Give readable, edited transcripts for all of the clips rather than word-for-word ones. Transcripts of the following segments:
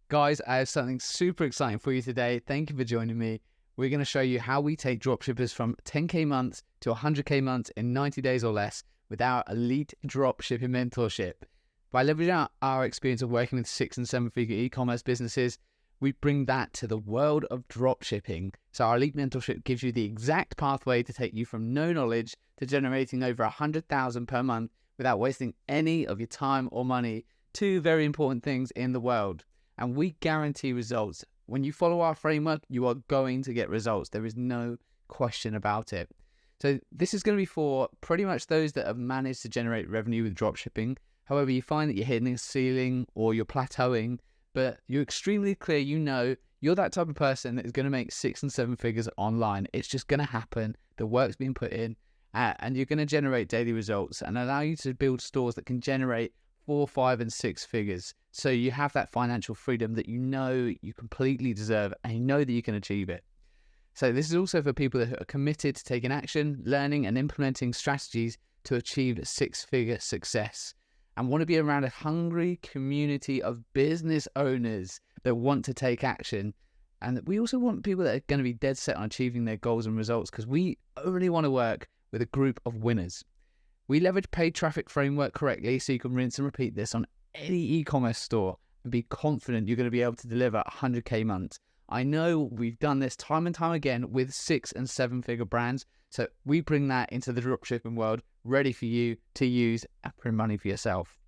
Guys, I have something super exciting for you today. Thank you for joining me. We're going to show you how we take dropshippers from 10K months to 100K months in 90 days or less with our elite dropshipping mentorship. By leveraging our experience of working with 6 and 7 figure e-commerce businesses, we bring that to the world of dropshipping. So our elite mentorship gives you the exact pathway to take you from no knowledge to generating over 100,000 per month without wasting any of your time or money. Two very important things in the world. And we guarantee results. When you follow our framework, you are going to get results. There is no question about it. So this is going to be for pretty much those that have managed to generate revenue with dropshipping. However, you find that you're hitting a ceiling or you're plateauing, but you're extremely clear, you know, you're that type of person that is going to make 6 and 7 figures online. It's just going to happen. The work's being put in and you're going to generate daily results and allow you to build stores that can generate 4, 5, and 6 figures. So you have that financial freedom that you know you completely deserve and you know that you can achieve it. So this is also for people that are committed to taking action, learning and implementing strategies to achieve a 6-figure success and want to be around a hungry community of business owners that want to take action. And we also want people that are going to be dead set on achieving their goals and results because we only want to work with a group of winners. We leverage paid traffic framework correctly so you can rinse and repeat this on any e-commerce store and be confident you're going to be able to deliver 100K months. I know we've done this time and time again with 6 and 7 figure brands. So we bring that into the dropshipping world ready for you to use and print money for yourself.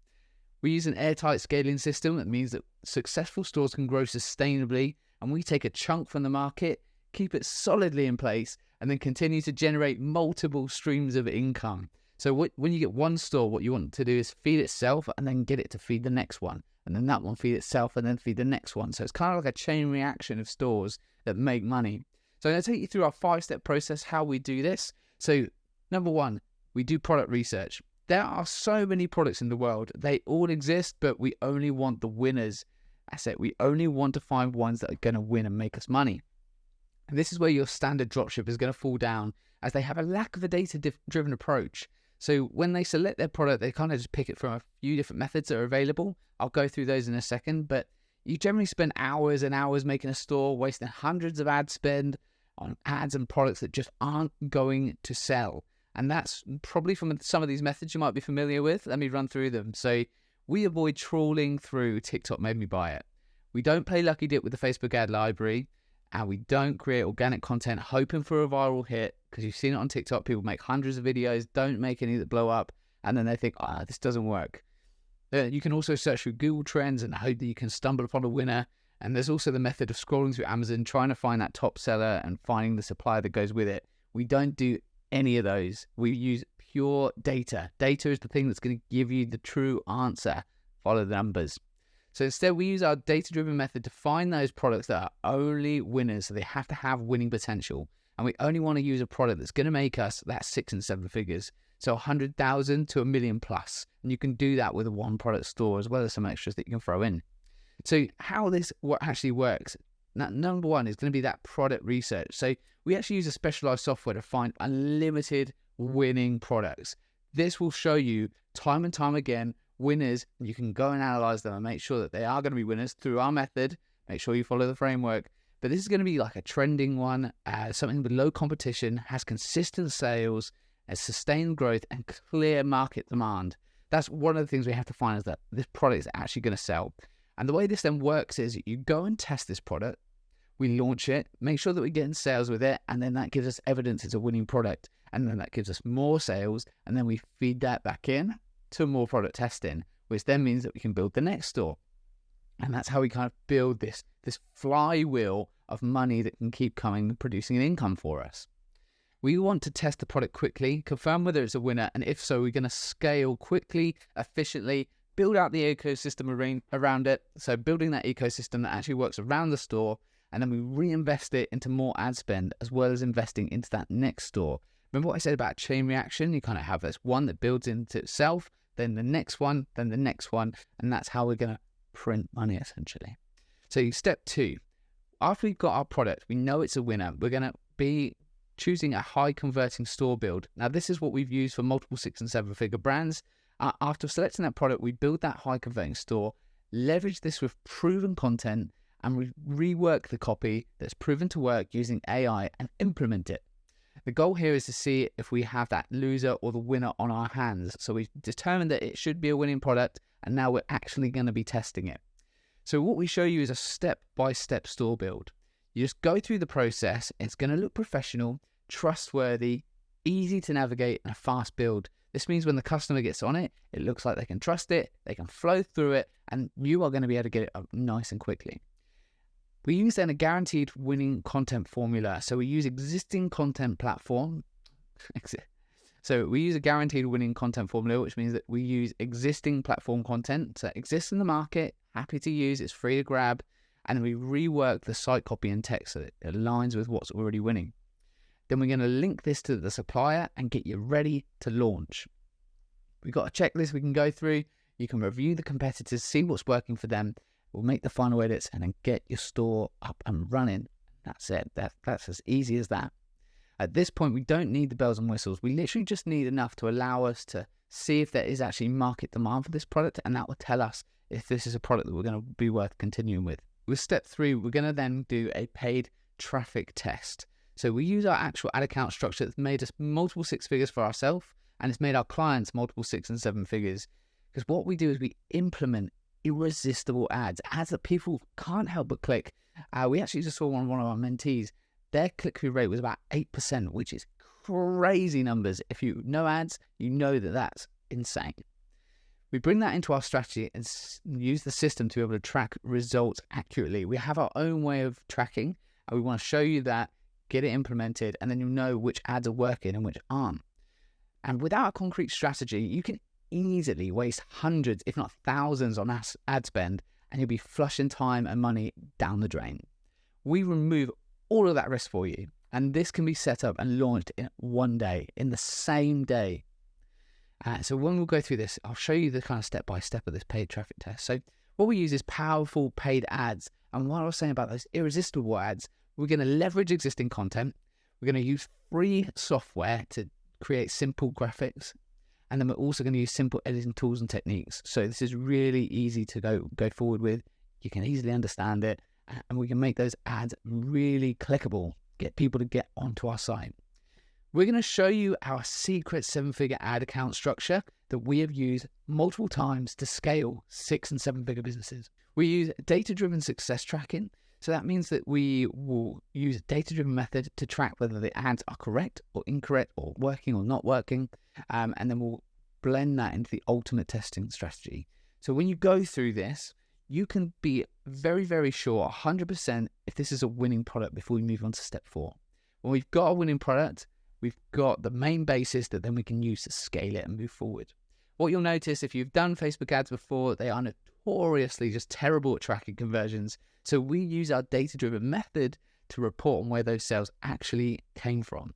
We use an airtight scaling system that means that successful stores can grow sustainably and we take a chunk from the market, keep it solidly in place and then continue to generate multiple streams of income. So when you get one store, what you want to do is feed itself and then get it to feed the next one. And then that one feed itself and then feed the next one. So it's kind of like a chain reaction of stores that make money. So I'm going to take you through our 5-step process, how we do this. So number 1, we do product research. There are so many products in the world. They all exist, but we only want the winners. That's it. We only want to find ones that are going to win and make us money. And this is where your standard dropshipper is going to fall down as they have a lack of a data-driven approach. So when they select their product, they kind of just pick it from a few different methods that are available. I'll go through those in a second, but you generally spend hours and hours making a store, wasting hundreds of ad spend on ads and products that just aren't going to sell. And that's probably from some of these methods you might be familiar with. Let me run through them. So we avoid trawling through TikTok made me buy it. We don't play lucky dip with the Facebook ad library. And we don't create organic content hoping for a viral hit because you've seen it on TikTok. People make hundreds of videos, don't make any that blow up, and then they think, this doesn't work. You can also search through Google Trends and hope that you can stumble upon a winner. And there's also the method of scrolling through Amazon, trying to find that top seller and finding the supplier that goes with it. We don't do any of those. We use pure data. Data is the thing that's going to give you the true answer. Follow the numbers. So instead, we use our data-driven method to find those products that are only winners. So they have to have winning potential. And we only want to use a product that's going to make us that 6 and 7 figures. So 100,000 to $1 million plus. And you can do that with a one product store as well as some extras that you can throw in. So how this actually works. Now, number 1 is going to be that product research. So we actually use a specialized software to find unlimited winning products. This will show you time and time again winners. You can go and analyze them and make sure that they are going to be winners through our method. Make sure you follow the framework. But this is going to be like a trending one, something with low competition, has consistent sales, has sustained growth, and clear market demand. That's one of the things we have to find, is that this product is actually going to sell. And the way this then works is you go and test this product, we launch it, make sure that we're getting sales with it, and then that gives us evidence it's a winning product. And then that gives us more sales, and then we feed that back in to more product testing, which then means that we can build the next store. And that's how we kind of build this flywheel of money that can keep coming and producing an income for us. We want to test the product quickly, confirm whether it's a winner, and if so, we're going to scale quickly, efficiently, build out the ecosystem around it. So building that ecosystem that actually works around the store, and then we reinvest it into more ad spend, as well as investing into that next store. Remember what I said about chain reaction? You kind of have this one that builds into itself, then the next one, then the next one, and that's how we're going to print money essentially. So step 2, after we've got our product, we know it's a winner, we're going to be choosing a high converting store build. Now this is what we've used for multiple 6 and 7 figure brands. After selecting that product, we build that high converting store. leverage this with proven content, and rework the copy that's proven to work using AI and implement it. The goal here is to see if we have that loser or the winner on our hands. So we've determined that it should be a winning product, and now we're actually going to be testing it. So what we show you is a step-by-step store build. You just go through the process. It's going to look professional, trustworthy, easy to navigate, and a fast build. This means when the customer gets on it, it looks like they can trust it, they can flow through it, and you are going to be able to get it up nice and quickly. We use then a guaranteed winning content formula. So we use existing content platform. So we use a guaranteed winning content formula, which means that we use existing platform content that exists in the market, happy to use, it's free to grab, and then we rework the site copy and text so that it aligns with what's already winning. Then we're going to link this to the supplier and get you ready to launch. We've got a checklist we can go through. You can review the competitors, see what's working for them. We'll make the final edits and then get your store up and running. That's it. That's as easy as that. At this point, we don't need the bells and whistles. We literally just need enough to allow us to see if there is actually market demand for this product, and that will tell us if this is a product that we're going to be worth continuing with. With step 3, we're going to then do a paid traffic test. So we use our actual ad account structure that's made us multiple 6 figures for ourselves, and it's made our clients multiple 6 and 7 figures. Because what we do is we implement irresistible ads that people can't help but click. We actually just saw one of our mentees. Their click-through rate was about 8%, which is crazy numbers. If you know ads, you know that that's insane. We bring that into our strategy and use the system to be able to track results accurately. We have our own way of tracking, and we want to show you that, get it implemented, and then you'll know which ads are working and which aren't. And without a concrete strategy, you can easily waste hundreds, if not thousands, on ad spend, and you'll be flushing time and money down the drain. We remove all of that risk for you, and this can be set up and launched in one day, in the same day. So when we'll go through this, I'll show you the kind of step-by-step of this paid traffic test. So what we use is powerful paid ads, and what I was saying about those irresistible ads, we're going to leverage existing content, we're going to use free software to create simple graphics, and then we're also going to use simple editing tools and techniques. So this is really easy to go forward with. You can easily understand it, and we can make those ads really clickable, get people to get onto our site. We're going to show you our secret 7-figure ad account structure that we have used multiple times to scale 6 and 7-figure businesses. We use data-driven success tracking. So that means that we will use a data-driven method to track whether the ads are correct or incorrect or working or not working. And then we'll blend that into the ultimate testing strategy. So when you go through this, you can be very, very sure 100% if this is a winning product before we move on to step 4. When we've got a winning product, we've got the main basis that then we can use to scale it and move forward. What you'll notice if you've done Facebook ads before, they are notoriously just terrible at tracking conversions. So we use our data-driven method to report on where those sales actually came from.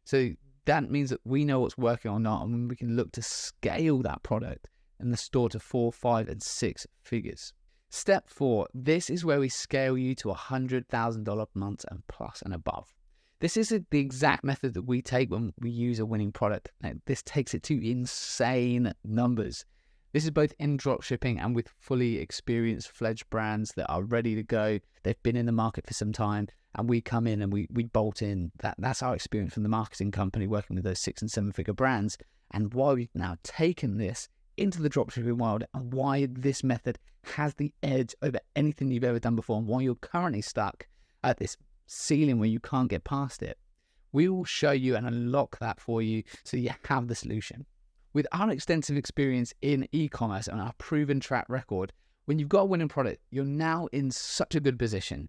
So that means that we know what's working or not, and we can look to scale that product and the store to 4, 5, and 6 figures. Step 4, this is where we scale you to $100,000 months and plus and above. This is the exact method that we take when we use a winning product. Now, this takes it to insane numbers. This is both in dropshipping and with fully experienced fledged brands that are ready to go. They've been in the market for some time, and we come in and we bolt in. That's our experience from the marketing company working with those 6 and 7-figure brands, and why we've now taken this into the dropshipping world, and why this method has the edge over anything you've ever done before, and why you're currently stuck at this ceiling where you can't get past it. We will show you and unlock that for you so you have the solution. With our extensive experience in e-commerce and our proven track record, when you've got a winning product, you're now in such a good position.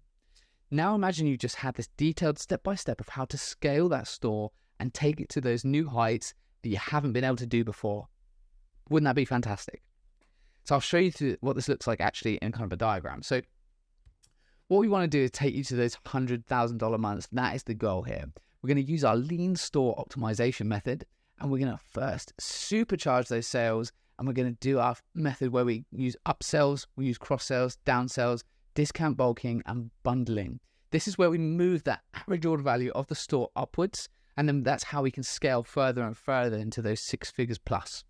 Now imagine you just had this detailed step-by-step of how to scale that store and take it to those new heights that you haven't been able to do before. Wouldn't that be fantastic? So I'll show you what this looks like actually in kind of a diagram. So what we want to do is take you to those $100,000 months. That is the goal here. We're going to use our lean store optimization method, and we're going to first supercharge those sales, and we're going to do our method where we use upsells, we use cross-sells, downsells, discount bulking, and bundling. This is where we move that average order value of the store upwards, and then that's how we can scale further and further into those 6 figures plus.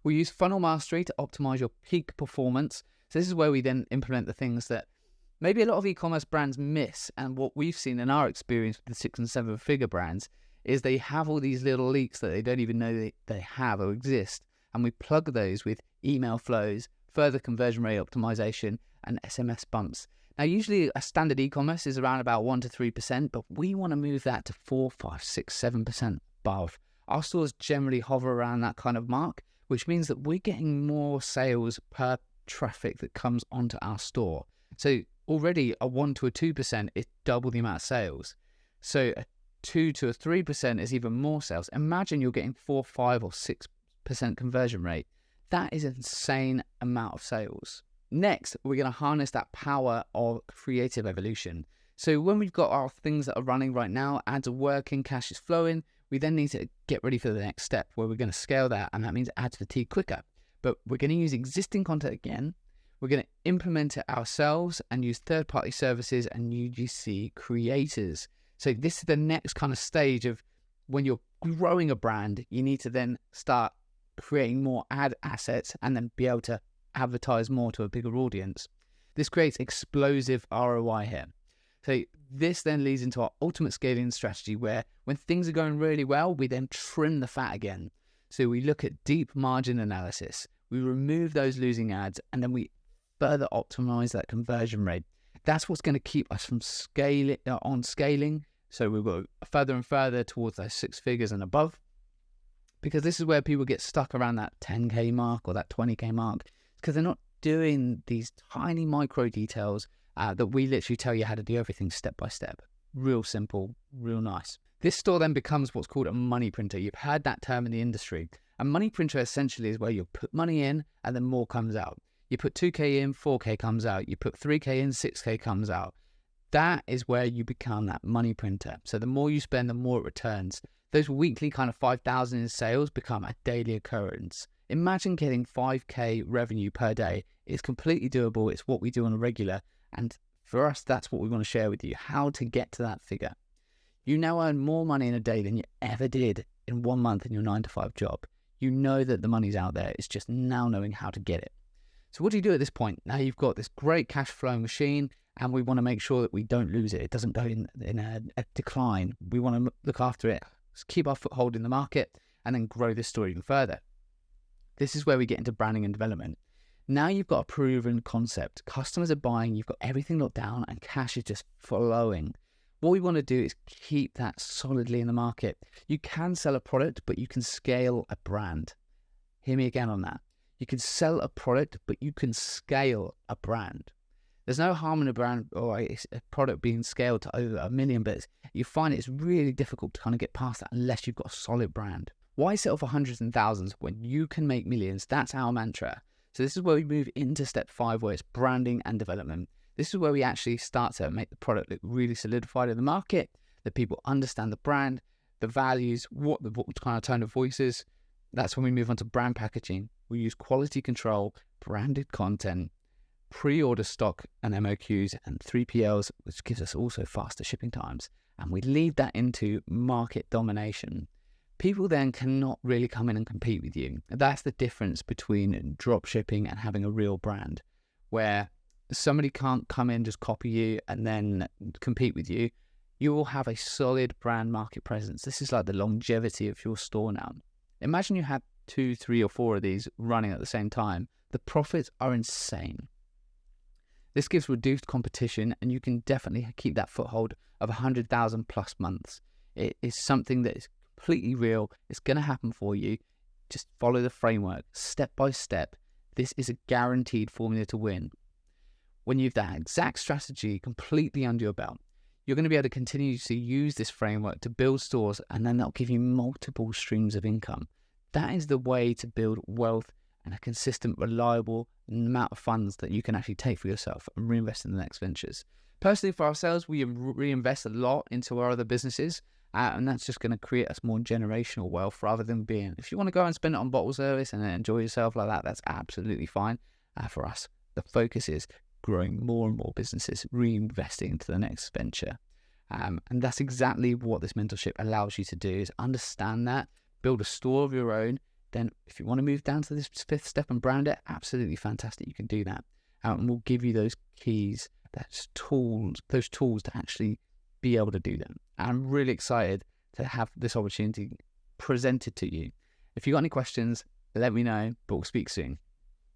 We'll use funnel mastery to optimize your peak performance. So this is where we then implement the things that maybe a lot of e-commerce brands miss. And what we've seen in our experience with the 6- and 7-figure brands is they have all these little leaks that they don't even know they have or exist. And we plug those with email flows, further conversion rate optimization, and SMS bumps. Now, usually a standard e-commerce is around about 1 to 3%, but we want to move that to 4, 5, 6, 7% above. Our stores generally hover around that kind of mark, which means that we're getting more sales per traffic that comes onto our store. So already a 1 to a 2% is double the amount of sales. So a 2 to a 3% is even more sales. Imagine you're getting 4, 5, or 6% conversion rate. That is an insane amount of sales. Next, we're going to harness that power of creative evolution. So when we've got our things that are running right now, ads are working, cash is flowing, we then need to get ready for the next step where we're going to scale that, and that means ads fatigue quicker. But we're going to use existing content again. We're going to implement it ourselves and use third-party services and UGC creators. So this is the next kind of stage of when you're growing a brand, you need to then start creating more ad assets and then be able to advertise more to a bigger audience. This creates explosive ROI here. So this then leads into our ultimate scaling strategy where when things are going really well, we then trim the fat again. So we look at deep margin analysis, we remove those losing ads, and then we further optimize that conversion rate. That's what's going to keep us from scaling. So we'll go further and further towards those 6 figures and above, because this is where people get stuck around that 10K mark or that 20K mark, because they're not doing these tiny micro details that we literally tell you how to do everything step by step. Real simple, real nice. This store then becomes what's called a money printer. You've heard that term in the industry. A money printer essentially is where you put money in and then more comes out. You put 2K in, 4K comes out. You put 3K in, 6K comes out. That is where you become that money printer. So the more you spend, the more it returns. Those weekly kind of 5,000 in sales become a daily occurrence. Imagine getting 5K revenue per day. It's completely doable. It's what we do on a regular. And for us, that's what we want to share with you, how to get to that figure. You now earn more money in a day than you ever did in 1 month in your 9-to-5 job. You know that the money's out there. It's just now knowing how to get it. So what do you do at this point? Now you've got this great cash flow machine, and we want to make sure that we don't lose it. It doesn't go in a decline. We want to look after it, keep our foothold in the market, and then grow this store even further. This is where we get into branding and development. Now you've got a proven concept. Customers are buying, you've got everything locked down, and cash is just flowing. What we want to do is keep that solidly in the market. You can sell a product, but you can scale a brand. Hear me again on that. You can sell a product, but you can scale a brand. There's no harm in a brand or a product being scaled to over 1 million, but you find it's really difficult to kind of get past that unless you've got a solid brand. Why settle for hundreds and thousands when you can make millions? That's our mantra. So this is where we move into step 5, where it's branding and development. This is where we actually start to make the product look really solidified in the market, that people understand the brand, the values, what kind of tone of voice is. That's when we move on to brand packaging. We use quality control, branded content, pre-order stock and MOQs, and 3PLs, which gives us also faster shipping times. And we lead that into market domination. People then cannot really come in and compete with you. That's the difference between dropshipping and having a real brand, where somebody can't come in, just copy you and then compete with you. You will have a solid brand market presence. This is like the longevity of your store now. Imagine you had 2, 3, or 4 of these running at the same time. The profits are insane. This gives reduced competition, and you can definitely keep that foothold of 100,000 plus months. It is something that is completely real. It's going to happen for you. Just follow the framework step by step. This is a guaranteed formula to win. When you have that exact strategy completely under your belt, you're going to be able to continue to use this framework to build stores, and then that'll give you multiple streams of income. That is the way to build wealth and a consistent, reliable amount of funds that you can actually take for yourself and reinvest in the next ventures. Personally, for ourselves, we reinvest a lot into our other businesses, and that's just going to create us more generational wealth rather than being, if you want to go and spend it on bottle service and then enjoy yourself like that, that's absolutely fine. For us, the focus is growing more and more businesses, reinvesting into the next venture. And that's exactly what this mentorship allows you to do, is understand that, build a store of your own, then if you want to move down to this fifth step and brand it, absolutely fantastic. You can do that. And we'll give you those keys, those tools to actually be able to do that. I'm really excited to have this opportunity presented to you. If you got any questions, let me know, but we'll speak soon.